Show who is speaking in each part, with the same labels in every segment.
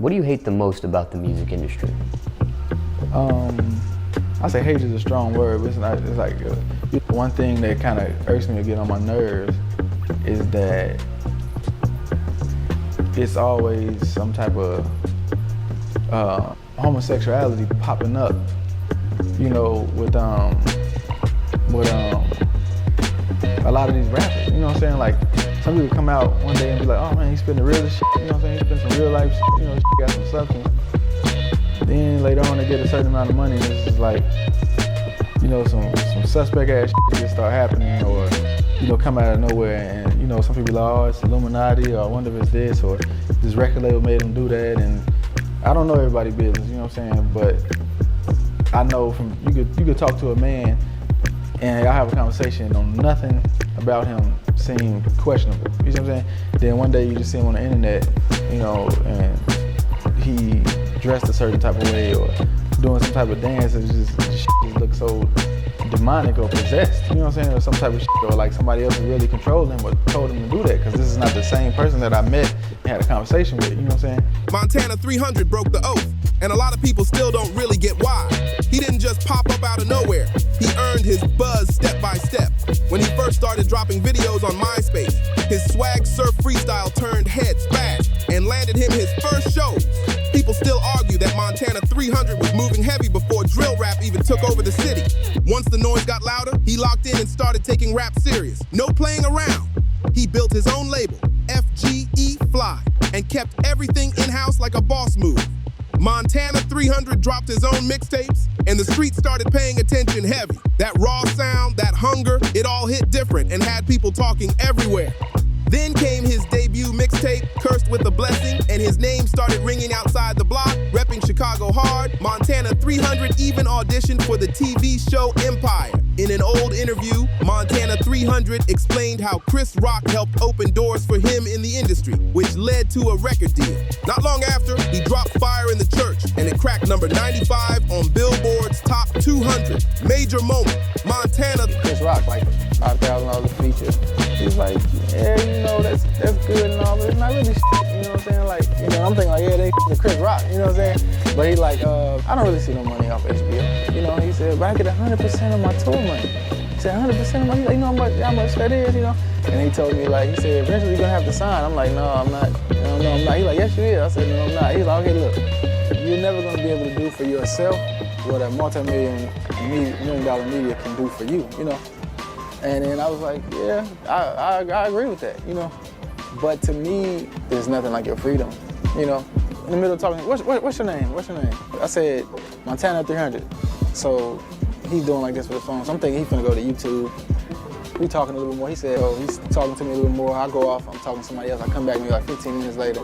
Speaker 1: What do you hate the most about the music industry?
Speaker 2: I say hate is a strong word, but it's not. It's like one thing that kind of irks me to get on my nerves is that it's always some type of homosexuality popping up, you know, with a lot of these rappers. You know what I'm saying? Like some people come out one day and be like, "Oh man, he's spitting the realest shit." You know what I'm saying? He's spitting some real life shit. You know, got some substance. Then later on they get a certain amount of money and it's just like, you know, some suspect ass shit just start happening, or, you know, come out of nowhere, and, you know, some people are like, oh, it's Illuminati, or I wonder if it's this, or this record label made them do that, and I don't know everybody's business, you know what I'm saying, but I know from, you could talk to a man and y'all have a conversation on nothing about him seem questionable, you know what I'm saying? Then one day you just see him on the internet, you know, and he dressed a certain type of way or doing some type of dance, it just looks so demonic or possessed, you know what I'm saying, or some type of shit, or like somebody else is really controlling him or told him to do that, because this is not the same person that I met and had a conversation with, you know what I'm saying?
Speaker 3: Montana 300 broke the oath, and a lot of people still don't really get why. He didn't just pop up out of nowhere. He earned his buzz step by step. When he first started dropping videos on MySpace, his swag surf freestyle turned heads fast and landed him his first shows. People still argue that Montana 300 was moving heavy before drill rap even took over the city. Once the noise got louder, he locked in and started taking rap serious. No playing around. He built his own label, FGE Fly, and kept everything in-house like a boss move. Montana 300 dropped his own mixtapes, and the streets started paying attention heavy. That raw sound, that hunger, it all hit different and had people talking everywhere. Then came his debut mixtape, Cursed with a Blessing, and his name started ringing outside the block, repping Chicago hard. Montana 300 even auditioned for the TV show Empire. In an old interview, Montana 300 explained how Chris Rock helped open doors for him in the industry, which led to a record deal. Not long after, he dropped Fire in the Church, and it cracked number 95 on Billboard's Top 200. Major moment. Montana.
Speaker 2: Chris Rock, like $5,000 a feature. He's like, yeah, you know, that's good and all, but it's not really shit, you know what I'm saying? Like, you know, I'm thinking like, yeah, they Chris Rock, you know what I'm saying? But he like, I don't really see no money off HBO. You know, he said, but I get 100% of my tour money. He said, 100% of money? Like, you know how much that is, you know? And he told me, like, he said, eventually you're gonna have to sign. I'm like, no, I'm not. No, I'm not. He's like, yes, you is. I said, no, I'm not. He's like, okay, look, you're never gonna be able to do for yourself what a multi-million dollar media can do for you, you know? And then I was like, yeah, I agree with that, you know? But to me, there's nothing like your freedom, you know? In the middle of talking, what's your name? What's your name? I said, Montana 300. So he's doing like this with his phone. So I'm thinking he's gonna go to YouTube. We talking a little bit more. He said, oh, he's talking to me a little bit more. I go off, I'm talking to somebody else. I come back maybe like 15 minutes later.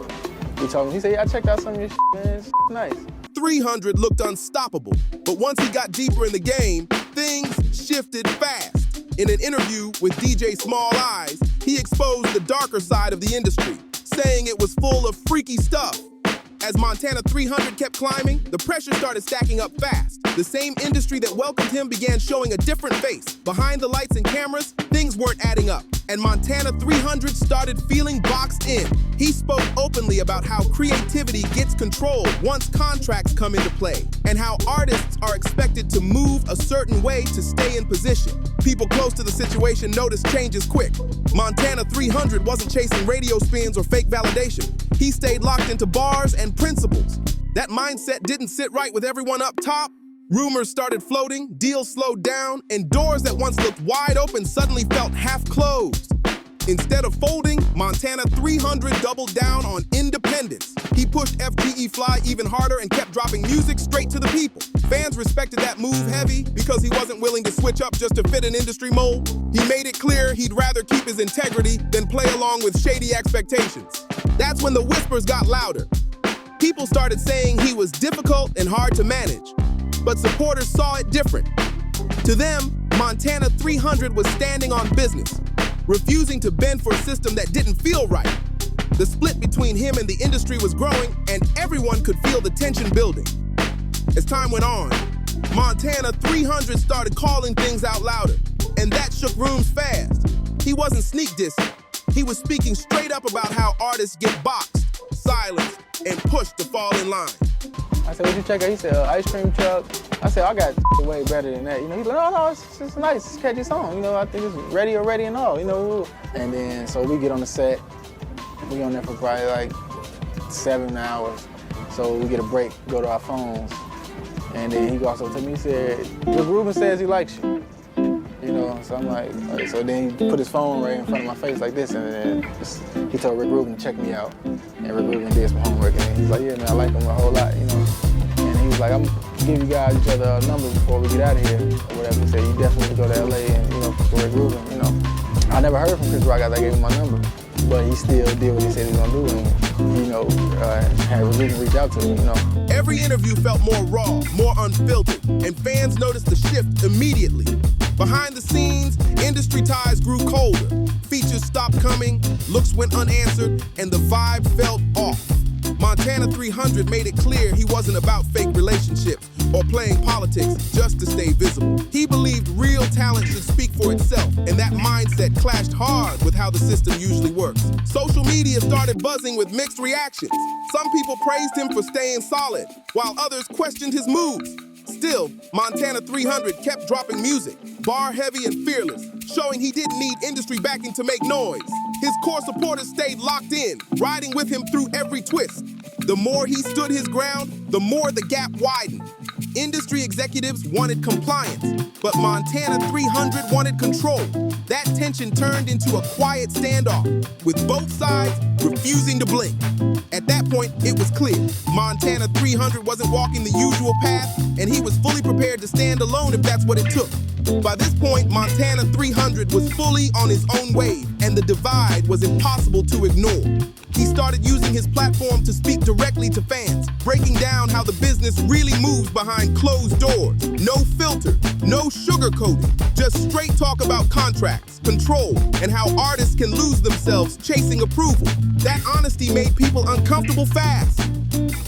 Speaker 2: We talking, he said, yeah, I checked out some of your shit, man. It's nice.
Speaker 3: 300 looked unstoppable, but once he got deeper in the game, things shifted fast. In an interview with DJ Small Eyes, he exposed the darker side of the industry, saying it was full of freaky stuff. As Montana 300 kept climbing, the pressure started stacking up fast. The same industry that welcomed him began showing a different face. Behind the lights and cameras, things weren't adding up, and Montana 300 started feeling boxed in. He spoke openly about how creativity gets controlled once contracts come into play, and how artists are expected to move a certain way to stay in position. People close to the situation noticed changes quick. Montana 300 wasn't chasing radio spins or fake validation. He stayed locked into bars and principles. That mindset didn't sit right with everyone up top. Rumors started floating, deals slowed down, and doors that once looked wide open suddenly felt half closed. Instead of folding, Montana 300 doubled down on independence. He pushed FGE Fly even harder and kept dropping music straight to the people. Fans respected that move heavy because he wasn't willing to switch up just to fit an industry mold. He made it clear he'd rather keep his integrity than play along with shady expectations. That's when the whispers got louder. People started saying he was difficult and hard to manage, but supporters saw it different. To them, Montana 300 was standing on business, refusing to bend for a system that didn't feel right. The split between him and the industry was growing, and everyone could feel the tension building. As time went on, Montana 300 started calling things out louder, and that shook rooms fast. He wasn't sneak dissing. He was speaking straight up about how artists get boxed, silenced, and pushed to fall in line.
Speaker 2: I said, what you check out? He said, ice cream truck. I said, I got way better than that. You know, he's like, no, it's nice, it's a catchy song. You know, I think it's ready already and all, you know. And then, so we get on the set. We on there for probably like 7 hours. So we get a break, go to our phones. And then he goes up to me, he said, Rick Rubin says he likes you. You know, so I'm like, so then he put his phone right in front of my face like this, and then he told Rick Rubin to check me out. And Rick Rubin did some homework, and he's like, yeah, man, I like him a whole lot, you know. And he was like, I'm gonna give you guys each other a number before we get out of here, or whatever. He said, you definitely go to LA and, you know, for Rick Rubin, you know. I never heard from Chris Rock after I gave him my number, but he still did what he said he was gonna do, and, you know, had Rick Rubin reach out to me, you know.
Speaker 3: Every interview felt more raw, more unfiltered, and fans noticed the shift immediately. Behind the scenes, industry ties grew colder. Features stopped coming, looks went unanswered, and the vibe felt off. Montana 300 made it clear he wasn't about fake relationships or playing politics just to stay visible. He believed real talent should speak for itself, and that mindset clashed hard with how the system usually works. Social media started buzzing with mixed reactions. Some people praised him for staying solid, while others questioned his moves. Still, Montana 300 kept dropping music, bar heavy and fearless, showing he didn't need industry backing to make noise. His core supporters stayed locked in, riding with him through every twist. The more he stood his ground, the more the gap widened. Industry executives wanted compliance, but Montana 300 wanted control. That tension turned into a quiet standoff, with both sides refusing to blink. At that point, it was clear. Montana 300 wasn't walking the usual path, and he was fully prepared to stand alone if that's what it took. By this point, Montana 300 was fully on his own wave, and the divide was impossible to ignore. He started using his platform to speak directly to fans, breaking down how the business really moves behind closed doors. No filter, no sugarcoating, just straight talk about contracts, control, and how artists can lose themselves chasing approval. That honesty made people uncomfortable fast.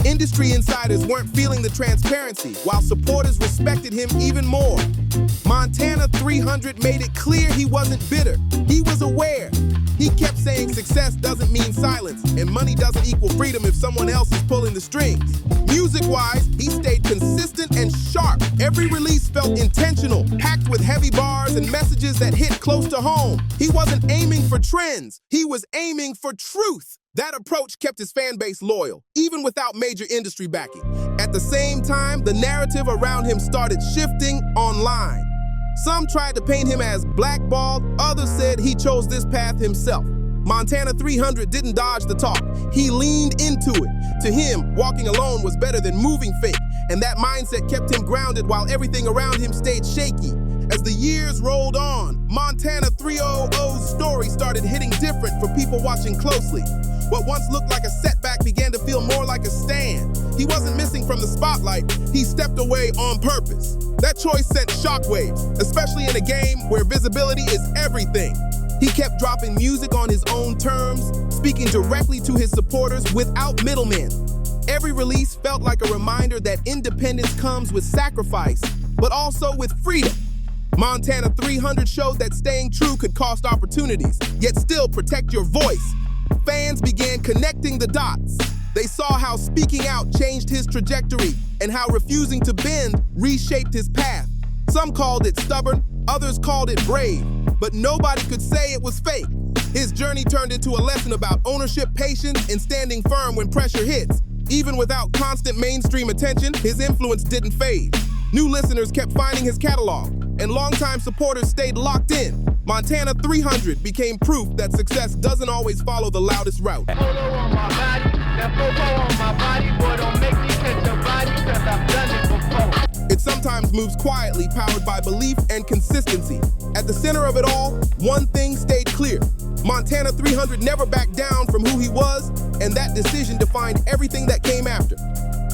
Speaker 3: Industry insiders weren't feeling the transparency, while supporters respected him even more. Montana 300 made it clear he wasn't bitter. He was aware. He kept saying success doesn't mean silence, and money doesn't equal freedom if someone else is pulling the strings. Music-wise, he stayed consistent and sharp. Every release felt intentional, packed with heavy bars and messages that hit close to home. He wasn't aiming for trends. He was aiming for truth. That approach kept his fan base loyal, even without major industry backing. At the same time, the narrative around him started shifting online. Some tried to paint him as blackballed, others said he chose this path himself. Montana 300 didn't dodge the talk, he leaned into it. To him, walking alone was better than moving fake, and that mindset kept him grounded while everything around him stayed shaky. As the years rolled on, Montana 300's story started hitting different for people watching closely. What once looked like a setback began to feel more like a stand. He wasn't missing from the spotlight, he stepped away on purpose. That choice sent shockwaves, especially in a game where visibility is everything. He kept dropping music on his own terms, speaking directly to his supporters without middlemen. Every release felt like a reminder that independence comes with sacrifice, but also with freedom. Montana 300 showed that staying true could cost opportunities, yet still protect your voice. Fans began connecting the dots. They saw how speaking out changed his trajectory and how refusing to bend reshaped his path. Some called it stubborn, others called it brave, but nobody could say it was fake. His journey turned into a lesson about ownership, patience, and standing firm when pressure hits. Even without constant mainstream attention, his influence didn't fade. New listeners kept finding his catalog, and longtime supporters stayed locked in. Montana 300 became proof that success doesn't always follow the loudest route.
Speaker 4: Photo on my body, that photo on my body, boy, don't make me catch your body, 'cause I've done it before.
Speaker 3: It sometimes moves quietly, powered by belief and consistency. At the center of it all, one thing stayed clear. Montana 300 never backed down from who he was, and that decision defined everything that came after.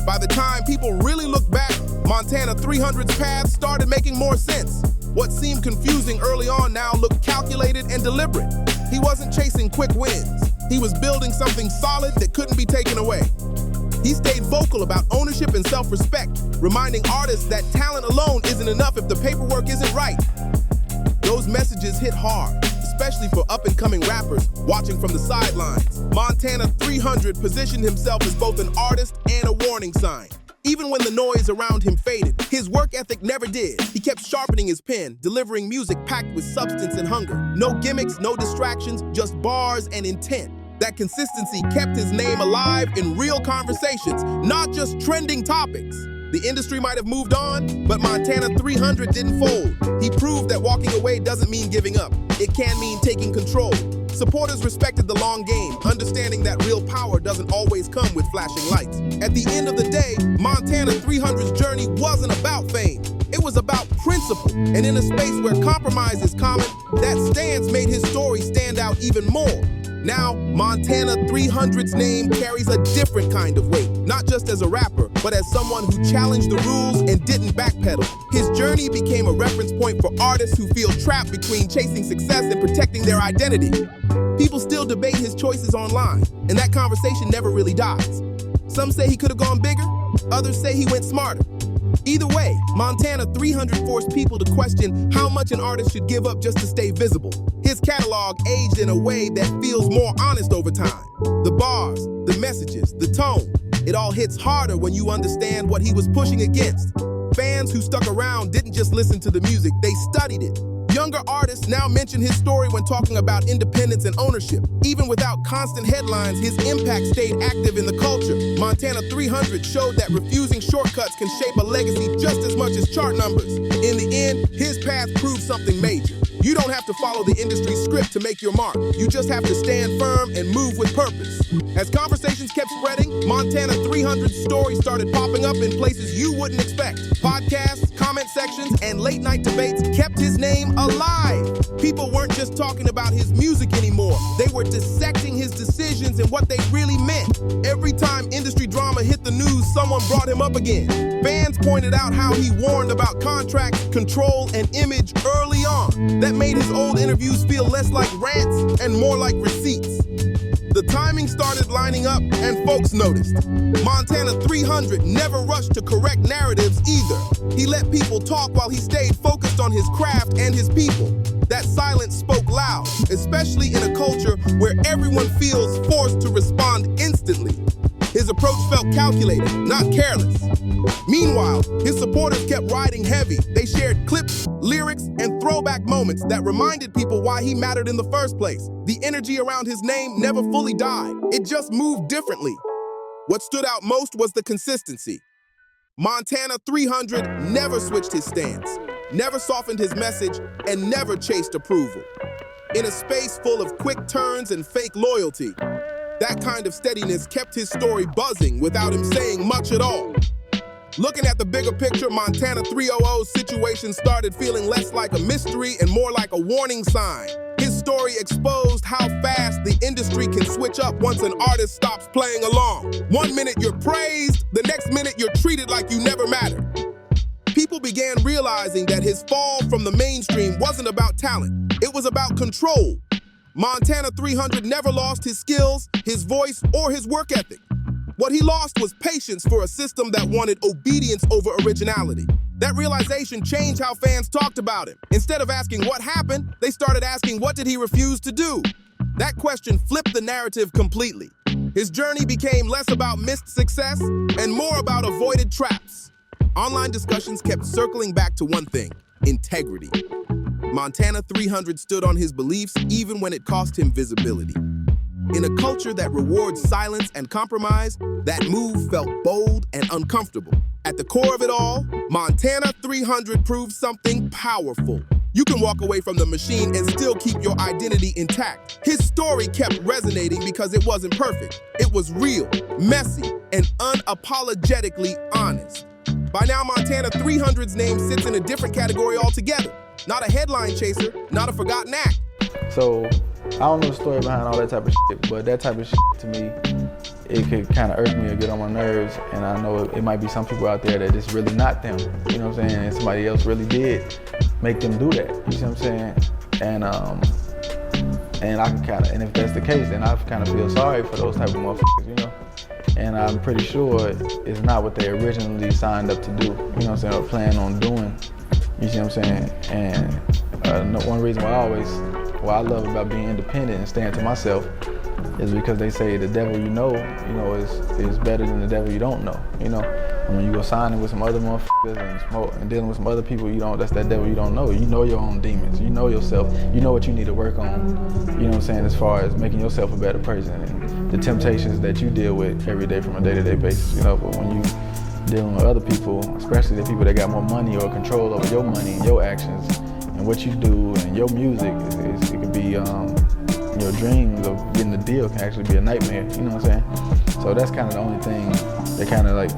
Speaker 3: By the time people really looked back, Montana 300's path started making more sense. What seemed confusing early on now looked calculated and deliberate. He wasn't chasing quick wins. He was building something solid that couldn't be taken away. He stayed vocal about ownership and self-respect, reminding artists that talent alone isn't enough if the paperwork isn't right. Those messages hit hard, especially for up-and-coming rappers watching from the sidelines. Montana 300 positioned himself as both an artist and a warning sign. Even when the noise around him faded, his work ethic never did. He kept sharpening his pen, delivering music packed with substance and hunger. No gimmicks, no distractions, just bars and intent. That consistency kept his name alive in real conversations, not just trending topics. The industry might have moved on, but Montana 300 didn't fold. He proved that walking away doesn't mean giving up. It can mean taking control. Supporters respected the long game, understanding that real power doesn't always come with flashing lights. At the end of the day, Montana 300's journey wasn't about fame. It was about principle. And in a space where compromise is common, that stance made his story stand out even more. Now, Montana 300's name carries a different kind of weight, not just as a rapper, but as someone who challenged the rules and didn't backpedal. His journey became a reference point for artists who feel trapped between chasing success and protecting their identity. People still debate his choices online, and that conversation never really dies. Some say he could have gone bigger, others say he went smarter. Either way, Montana 300 forced people to question how much an artist should give up just to stay visible. His catalog aged in a way that feels more honest over time. The bars, the messages, the tone, it all hits harder when you understand what he was pushing against. Fans who stuck around didn't just listen to the music, they studied it. Younger artists now mention his story when talking about independence and ownership. Even without constant headlines, his impact stayed active in the culture. Montana 300 showed that refusing shortcuts can shape a legacy just as much as chart numbers. In the end, his path proved something major. You don't have to follow the industry script to make your mark. You just have to stand firm and move with purpose. As conversations kept spreading, Montana 300's story started popping up in places you wouldn't expect. Podcasts, comment sections, and late-night debates kept his name alive. People weren't just talking about his music anymore. They were dissecting his decisions and what they really meant. Every time industry drama hit the news, someone brought him up again. Fans pointed out how he warned about contracts, control, and image early on. That made his old interviews feel less like rants and more like receipts. The timing started lining up and folks noticed. Montana 300 never rushed to correct narratives either. He let people talk while he stayed focused on his craft and his people. That silence spoke loud, especially in a culture where everyone feels forced to respond instantly. His approach felt calculated, not careless. Meanwhile, his supporters kept riding heavy. They shared clips, lyrics, and throwback moments that reminded people why he mattered in the first place. The energy around his name never fully died. It just moved differently. What stood out most was the consistency. Montana 300 never switched his stance, never softened his message, and never chased approval. In a space full of quick turns and fake loyalty, that kind of steadiness kept his story buzzing without him saying much at all. Looking at the bigger picture, Montana 300's situation started feeling less like a mystery and more like a warning sign. His story exposed how fast the industry can switch up once an artist stops playing along. One minute you're praised, the next minute you're treated like you never mattered. People began realizing that his fall from the mainstream wasn't about talent, it was about control. Montana 300 never lost his skills, his voice, or his work ethic. What he lost was patience for a system that wanted obedience over originality. That realization changed how fans talked about him. Instead of asking what happened, they started asking what did he refuse to do? That question flipped the narrative completely. His journey became less about missed success and more about avoided traps. Online discussions kept circling back to one thing: integrity. Montana 300 stood on his beliefs even when it cost him visibility. In a culture that rewards silence and compromise, that move felt bold and uncomfortable. At the core of it all, Montana 300 proved something powerful. You can walk away from the machine and still keep your identity intact. His story kept resonating because it wasn't perfect. It was real, messy, and unapologetically honest. By now, Montana 300's name sits in a different category altogether. Not a headline chaser, not a forgotten act.
Speaker 2: So, I don't know the story behind all that type of shit, but that type of shit to me, it could kind of irk me or get on my nerves, and I know it might be some people out there that it's really not them, you know what I'm saying, and somebody else really did make them do that, you see what I'm saying, and I can kind of, and if that's the case, then I kind of feel sorry for those type of motherfuckers, you know, and I'm pretty sure it's not what they originally signed up to do, you know what I'm saying, or plan on doing, you see what I'm saying, and one reason why I always what I love about being independent and staying to myself is because they say the devil you know, is better than the devil you don't know, you know. And when you go signing with some other motherfuckers and smoke and dealing with some other people, that's that devil you don't know. You know your own demons, you know yourself, you know what you need to work on, you know what I'm saying, as far as making yourself a better person and the temptations that you deal with every day from a day-to-day basis, you know. But when you dealing with other people, especially the people that got more money or control over your money and your actions and what you do and your music, it could be your dreams of getting the deal can actually be a nightmare, you know what I'm saying? So that's kind of the only thing that kind of like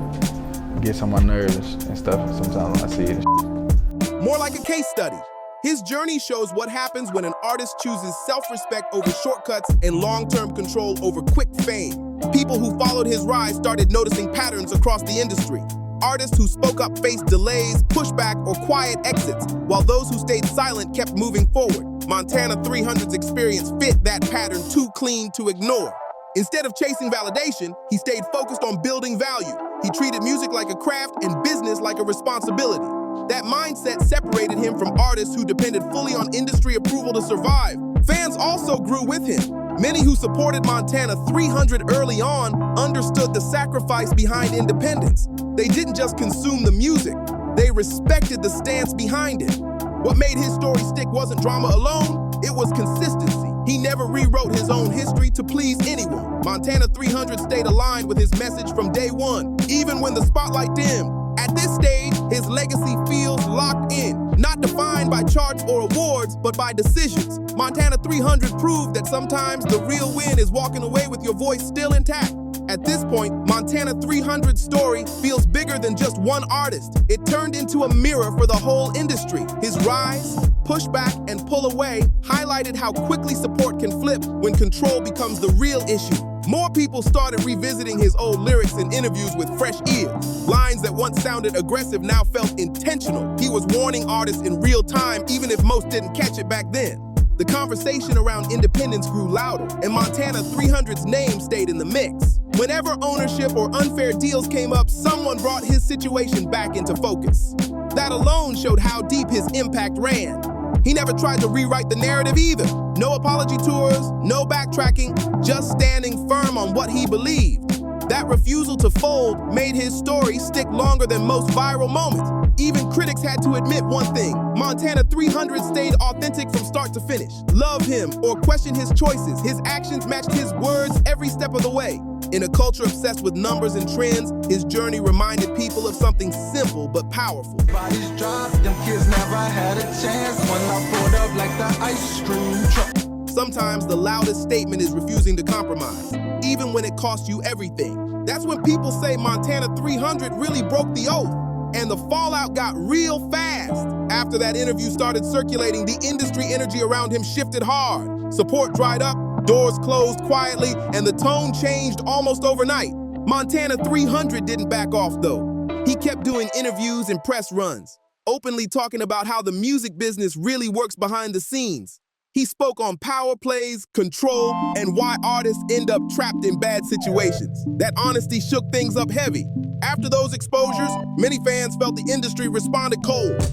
Speaker 2: gets on my nerves and stuff sometimes when I see it.
Speaker 3: More like a case study. His journey shows what happens when an artist chooses self-respect over shortcuts and long-term control over quick fame. People who followed his rise started noticing patterns across the industry. Artists who spoke up faced delays, pushback, or quiet exits, while those who stayed silent kept moving forward. Montana 300's experience fit that pattern too clean to ignore. Instead of chasing validation, he stayed focused on building value. He treated music like a craft and business like a responsibility. That mindset separated him from artists who depended fully on industry approval to survive. Fans also grew with him. Many who supported Montana 300 early on understood the sacrifice behind independence. They didn't just consume the music, they respected the stance behind it. What made his story stick wasn't drama alone, it was consistency. He never rewrote his own history to please anyone. Montana 300 stayed aligned with his message from day one, even when the spotlight dimmed. At this stage, his legacy feels locked in, not defined by charts or awards, but by decisions. Montana 300 proved that sometimes the real win is walking away with your voice still intact. At this point, Montana 300's story feels bigger than just one artist. It turned into a mirror for the whole industry. His rise, pushback, and pull away highlighted how quickly support can flip when control becomes the real issue. More people started revisiting his old lyrics in interviews with fresh ears. Lines that once sounded aggressive now felt intentional. He was warning artists in real time, even if most didn't catch it back then. The conversation around independence grew louder, and Montana 300's name stayed in the mix. Whenever ownership or unfair deals came up, someone brought his situation back into focus. That alone showed how deep his impact ran. He never tried to rewrite the narrative either. No apology tours, no backtracking, just standing firm on what he believed. That refusal to fold made his story stick longer than most viral moments. Even critics had to admit one thing: Montana 300 stayed authentic from start to finish. Love him or question his choices, his actions matched his words every step of the way. In a culture obsessed with numbers and trends, his journey reminded people of something simple but powerful.
Speaker 5: Bodies dropped, them kids never had a chance when I pulled up like the ice cream truck.
Speaker 3: Sometimes the loudest statement is refusing to compromise, even when it costs you everything. That's when people say Montana 300 really broke the oath. And the fallout got real fast. After that interview started circulating, the industry energy around him shifted hard. Support dried up, doors closed quietly, and the tone changed almost overnight. Montana 300 didn't back off though. He kept doing interviews and press runs, openly talking about how the music business really works behind the scenes. He spoke on power plays, control, and why artists end up trapped in bad situations. That honesty shook things up heavy. After those exposures, many fans felt the industry responded cold.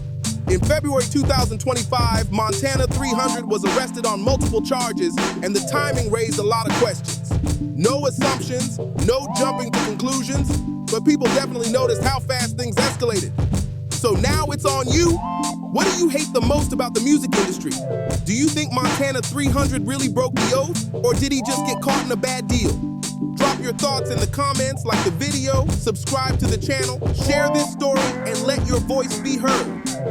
Speaker 3: In February 2025, Montana 300 was arrested on multiple charges, and the timing raised a lot of questions. No assumptions, no jumping to conclusions, but people definitely noticed how fast things escalated. So now it's on you. What do you hate the most about the music industry? Do you think Montana 300 really broke the oath, or did he just get caught in a bad deal? Drop your thoughts in the comments, like the video, subscribe to the channel, share this story, and let your voice be heard.